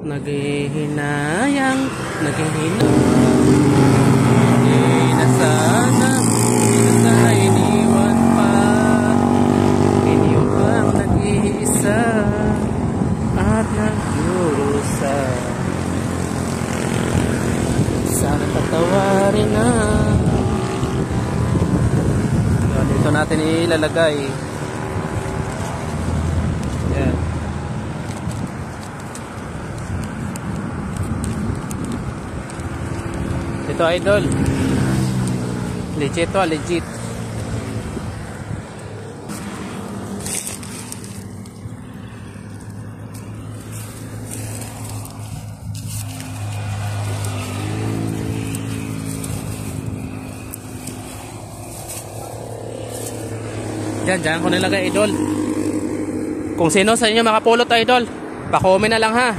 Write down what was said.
Naghihinayang, hindi na sana iniwan pa. Inyo ang nag-iisa at nagdurusa. Sana patawarin na. Dito natin ilalagay. Yan. Ito idol. Legit to, legit. Diyan ko nilagay idol. Kung sino sa inyo makapulot idol, pa-comment na lang ha.